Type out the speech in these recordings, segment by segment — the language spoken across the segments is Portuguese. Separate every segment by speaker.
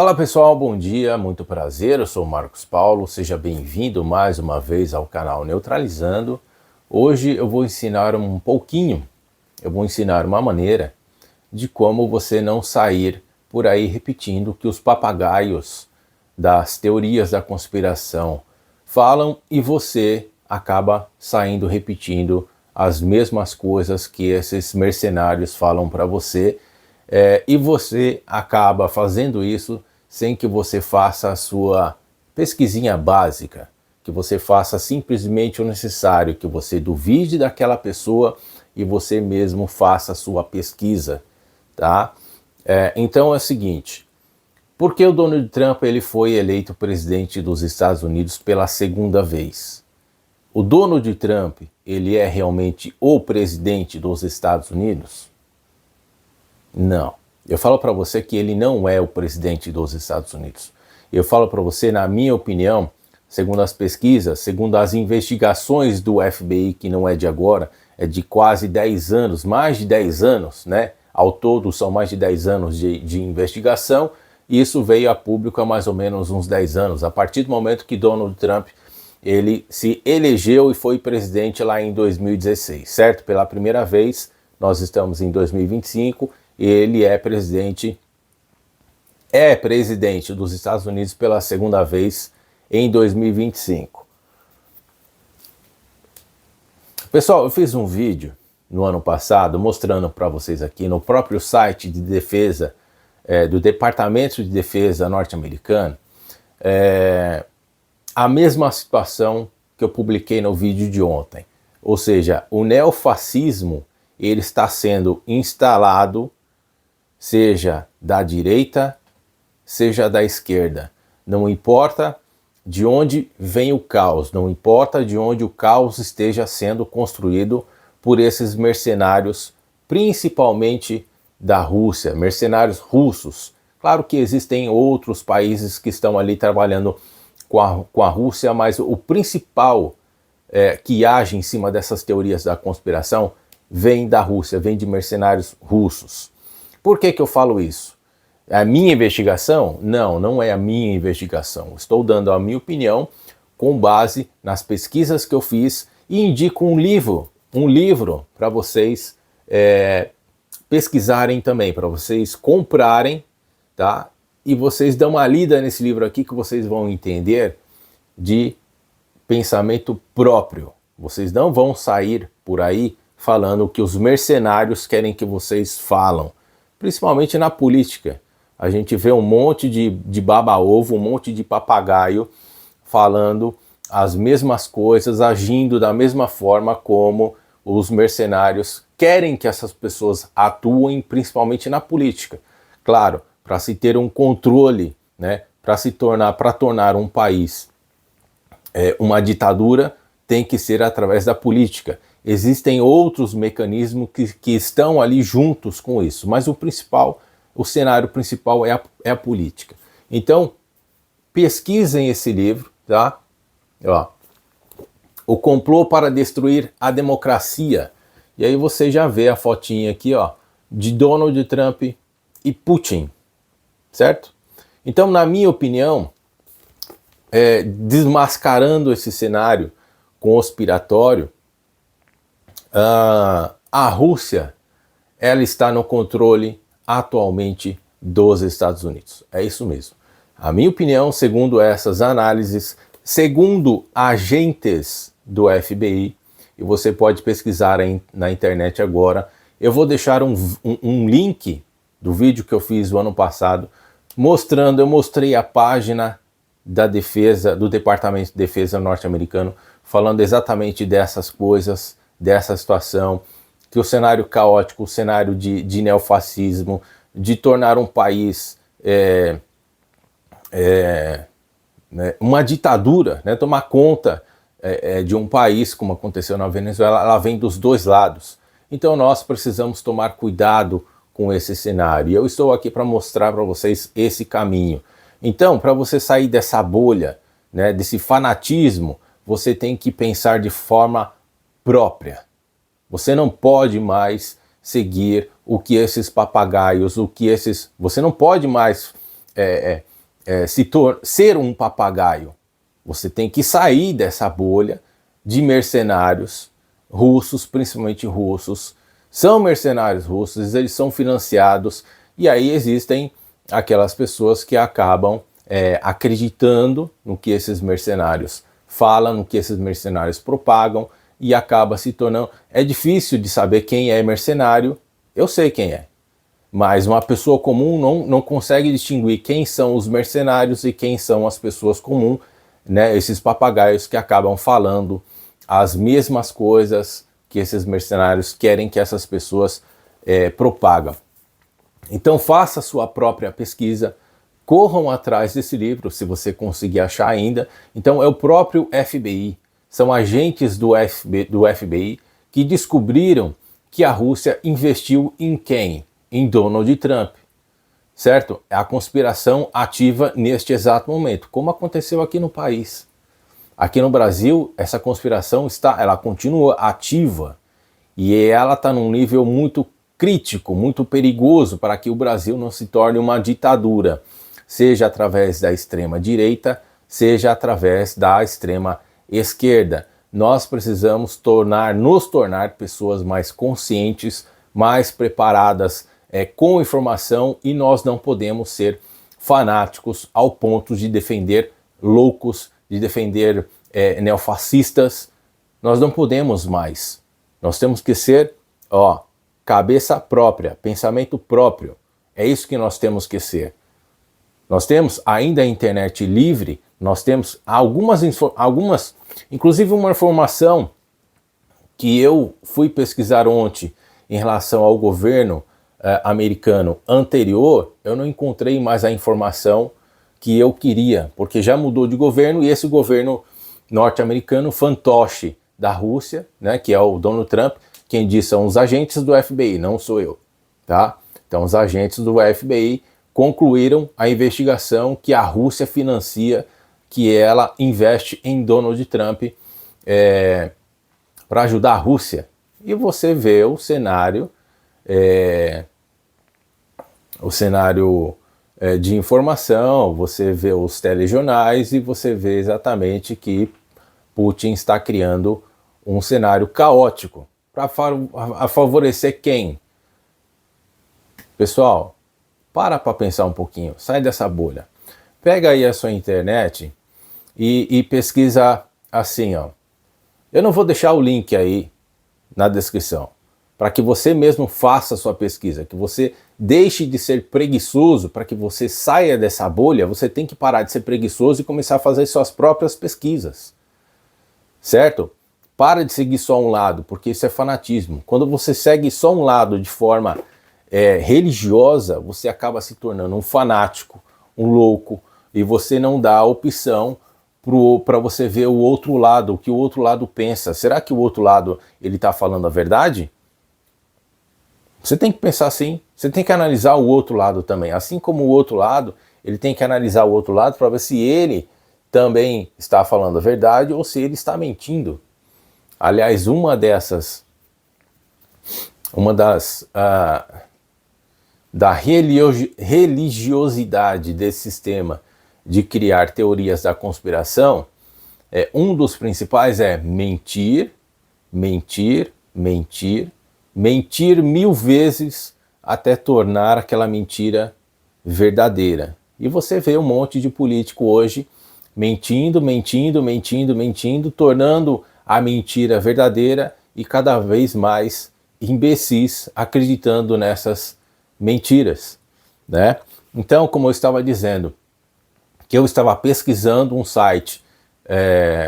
Speaker 1: Fala pessoal, bom dia, muito prazer, eu sou o Marcos Paulo, seja bem-vindo mais uma vez ao canal Neutralizando. Hoje eu vou ensinar uma maneira de como você não sair por aí repetindo o que os papagaios das teorias da conspiração falam e você acaba saindo repetindo as mesmas coisas que esses mercenários falam para você. E você acaba fazendo isso sem que você faça a sua pesquisinha básica, que você faça simplesmente o necessário, que você duvide daquela pessoa e você mesmo faça a sua pesquisa, tá? Então é o seguinte, por que o Donald Trump ele foi eleito presidente dos Estados Unidos pela segunda vez? O Donald Trump, ele é realmente o presidente dos Estados Unidos? Não. Eu falo para você que ele não é o presidente dos Estados Unidos. Eu falo para você, na minha opinião, segundo as pesquisas, segundo as investigações do FBI, que não é de agora, é de quase 10 anos, mais de 10 anos, né? Ao todo são mais de 10 anos de investigação, e isso veio a público há mais ou menos uns 10 anos, a partir do momento que Donald Trump ele se elegeu e foi presidente lá em 2016, certo? Pela primeira vez, nós estamos em 2025, ele é presidente dos Estados Unidos pela segunda vez em 2025. Pessoal, eu fiz um vídeo no ano passado mostrando para vocês aqui no próprio site de defesa do Departamento de Defesa norte-americano a mesma situação que eu publiquei no vídeo de ontem. Ou seja, o neofascismo ele está sendo instalado, seja da direita, seja da esquerda. Não importa de onde vem o caos, não importa de onde o caos esteja sendo construído por esses mercenários, principalmente da Rússia, mercenários russos. Claro que existem outros países que estão ali trabalhando com a Rússia, mas o principal que age em cima dessas teorias da conspiração vem da Rússia, vem de mercenários russos. Por que eu falo isso? É a minha investigação? Não, não é a minha investigação. Estou dando a minha opinião com base nas pesquisas que eu fiz e indico um livro para vocês pesquisarem também, para vocês comprarem, tá? E vocês dão uma lida nesse livro aqui que vocês vão entender de pensamento próprio. Vocês não vão sair por aí falando o que os mercenários querem que vocês falam. Principalmente na política. A gente vê um monte de baba-ovo, um monte de papagaio falando as mesmas coisas, agindo da mesma forma como os mercenários querem que essas pessoas atuem, principalmente na política. Claro, para se ter um controle, né, para tornar um país uma ditadura, tem que ser através da política. Existem outros mecanismos que estão ali juntos com isso, mas o cenário principal é a política. Então, pesquisem esse livro, tá? Ó, O Complô para Destruir a Democracia. E aí você já vê a fotinha aqui, ó, de Donald Trump e Putin, certo? Então, na minha opinião, desmascarando esse cenário conspiratório, a Rússia ela está no controle atualmente dos Estados Unidos. É isso mesmo. A minha opinião, segundo essas análises, segundo agentes do FBI, e você pode pesquisar na internet agora, eu vou deixar um link do vídeo que eu fiz o ano passado, eu mostrei a página da defesa, do Departamento de Defesa norte-americano, falando exatamente dessas coisas, dessa situação, que o cenário caótico, o cenário de neofascismo, de tornar um país né, uma ditadura, né, tomar conta de um país, como aconteceu na Venezuela, ela vem dos dois lados. Então nós precisamos tomar cuidado com esse cenário. E eu estou aqui para mostrar para vocês esse caminho. Então, para você sair dessa bolha, né, desse fanatismo, você tem que pensar de forma própria. Você não pode mais seguir o que esses papagaios, você não pode mais ser um papagaio. Você tem que sair dessa bolha de mercenários russos, principalmente russos. São mercenários russos, eles são financiados, e aí existem aquelas pessoas que acabam acreditando no que esses mercenários falam, no que esses mercenários propagam, e acaba se tornando... É difícil de saber quem é mercenário, eu sei quem é, mas uma pessoa comum não consegue distinguir quem são os mercenários e quem são as pessoas comuns, né? Esses papagaios que acabam falando as mesmas coisas que esses mercenários querem que essas pessoas propagam. Então faça a sua própria pesquisa, corram atrás desse livro, se você conseguir achar ainda. Então é o próprio FBI, são agentes do FBI que descobriram que a Rússia investiu em quem? Em Donald Trump, certo? É a conspiração ativa neste exato momento, como aconteceu aqui no país. Aqui no Brasil, essa conspiração ela continua ativa, e ela está num nível muito crítico, muito perigoso para que o Brasil não se torne uma ditadura, seja através da extrema direita, seja através da extrema esquerda. Nós precisamos nos tornar pessoas mais conscientes, mais preparadas com informação, e nós não podemos ser fanáticos ao ponto de defender loucos, de defender neofascistas. Nós não podemos mais. Nós temos que ser, cabeça própria, pensamento próprio. É isso que nós temos que ser. Nós temos ainda a internet livre, nós temos algumas, inclusive uma informação que eu fui pesquisar ontem em relação ao governo americano anterior. Eu não encontrei mais a informação que eu queria, porque já mudou de governo, e esse governo norte-americano, fantoche da Rússia, né, que é o Donald Trump, quem diz são os agentes do FBI, não sou eu, tá? Então os agentes do FBI concluíram a investigação que a Rússia financia, que ela investe em Donald Trump para ajudar a Rússia. E você vê o cenário de informação, você vê os telejornais e você vê exatamente que Putin está criando um cenário caótico para favorecer quem? Pessoal, para pensar um pouquinho, sai dessa bolha. Pega aí a sua internet e pesquisa assim, Eu não vou deixar o link aí na descrição, para que você mesmo faça a sua pesquisa, que você deixe de ser preguiçoso. Para que você saia dessa bolha, você tem que parar de ser preguiçoso e começar a fazer suas próprias pesquisas, certo? Para de seguir só um lado, porque isso é fanatismo. Quando você segue só um lado de forma religiosa, você acaba se tornando um fanático, um louco, e você não dá a opção para você ver o outro lado, o que o outro lado pensa. Será que o outro lado ele está falando a verdade? Você tem que pensar assim, você tem que analisar o outro lado também. Assim como o outro lado, ele tem que analisar o outro lado para ver se ele também está falando a verdade ou se ele está mentindo. Aliás, da religiosidade desse sistema de criar teorias da conspiração, um dos principais é mentir, mentir, mentir, mentir 1000 vezes até tornar aquela mentira verdadeira. E você vê um monte de político hoje mentindo, mentindo, mentindo, mentindo, tornando a mentira verdadeira, e cada vez mais imbecis acreditando nessas mentiras, né? Então, como eu estava dizendo, que eu estava pesquisando um site,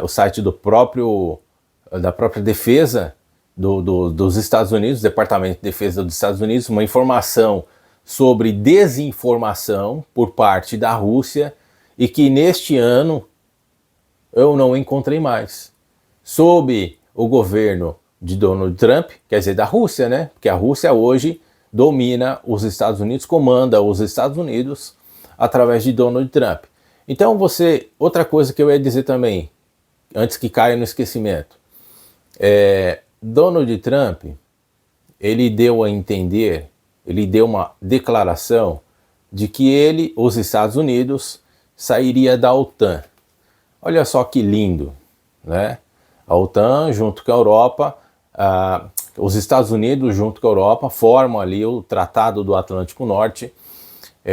Speaker 1: o site da própria defesa dos Estados Unidos, Departamento de Defesa dos Estados Unidos, uma informação sobre desinformação por parte da Rússia, e que neste ano eu não encontrei mais. Sob o governo de Donald Trump, quer dizer, da Rússia, né? Porque a Rússia hoje domina os Estados Unidos, comanda os Estados Unidos através de Donald Trump. Então outra coisa que eu ia dizer também, antes que caia no esquecimento, Donald Trump, ele deu a entender, ele deu uma declaração de que os Estados Unidos, sairia da OTAN. Olha só que lindo, né? A OTAN junto com a Europa, os Estados Unidos junto com a Europa formam ali o Tratado do Atlântico Norte,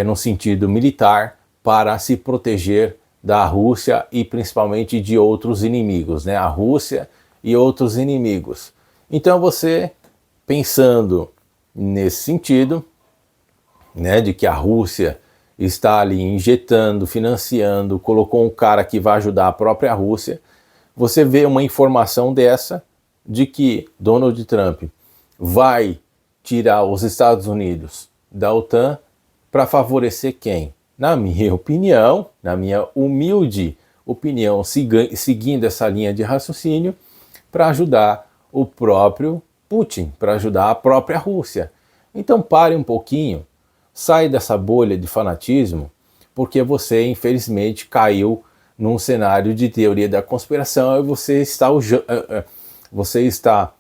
Speaker 1: no sentido militar, para se proteger da Rússia e principalmente de outros inimigos, né? A Rússia e outros inimigos. Então você, pensando nesse sentido, né, de que a Rússia está ali injetando, financiando, colocou um cara que vai ajudar a própria Rússia, você vê uma informação dessa de que Donald Trump vai tirar os Estados Unidos da OTAN para favorecer quem? Na minha opinião, na minha humilde opinião, seguindo essa linha de raciocínio, para ajudar o próprio Putin, para ajudar a própria Rússia. Então pare um pouquinho, sai dessa bolha de fanatismo, porque você infelizmente caiu num cenário de teoria da conspiração e você está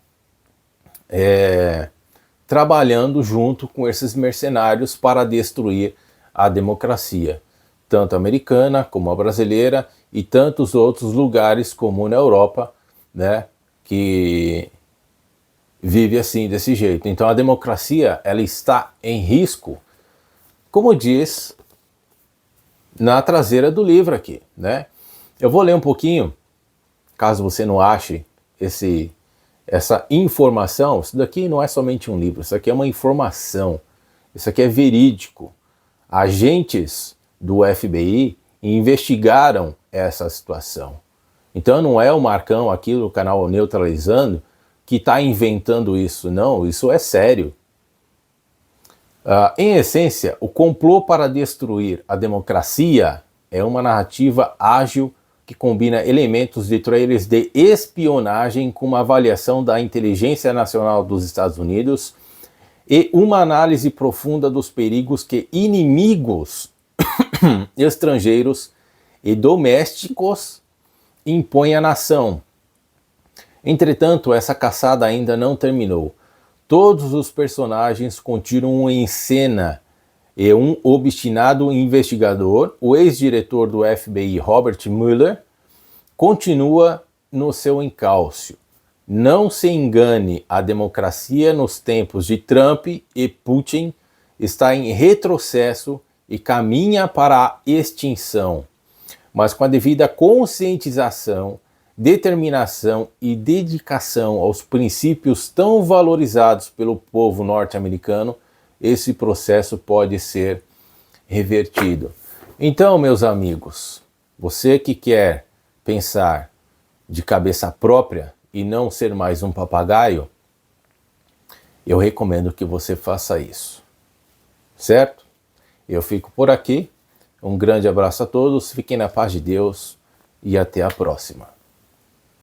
Speaker 1: trabalhando junto com esses mercenários para destruir a democracia, tanto americana como a brasileira e tantos outros lugares como na Europa, né, que vive assim, desse jeito. Então a democracia, ela está em risco, como diz na traseira do livro aqui, né? Eu vou ler um pouquinho, caso você não ache essa informação. Isso daqui não é somente um livro, isso aqui é uma informação, isso aqui é verídico. Agentes do FBI investigaram essa situação. Então não é o Marcão aqui do canal Neutralizando que está inventando isso, não, isso é sério. Em essência, o complô para destruir a democracia é uma narrativa ágil que combina elementos de trailers de espionagem com uma avaliação da inteligência nacional dos Estados Unidos e uma análise profunda dos perigos que inimigos estrangeiros e domésticos impõem à nação. Entretanto, essa caçada ainda não terminou. Todos os personagens continuam em cena e um obstinado investigador, o ex-diretor do FBI Robert Mueller, continua no seu encalço. Não se engane, a democracia nos tempos de Trump e Putin está em retrocesso e caminha para a extinção. Mas com a devida conscientização, determinação e dedicação aos princípios tão valorizados pelo povo norte-americano, esse processo pode ser revertido. Então, meus amigos, você que quer pensar de cabeça própria e não ser mais um papagaio, eu recomendo que você faça isso, certo? Eu fico por aqui, um grande abraço a todos, fiquem na paz de Deus e até a próxima.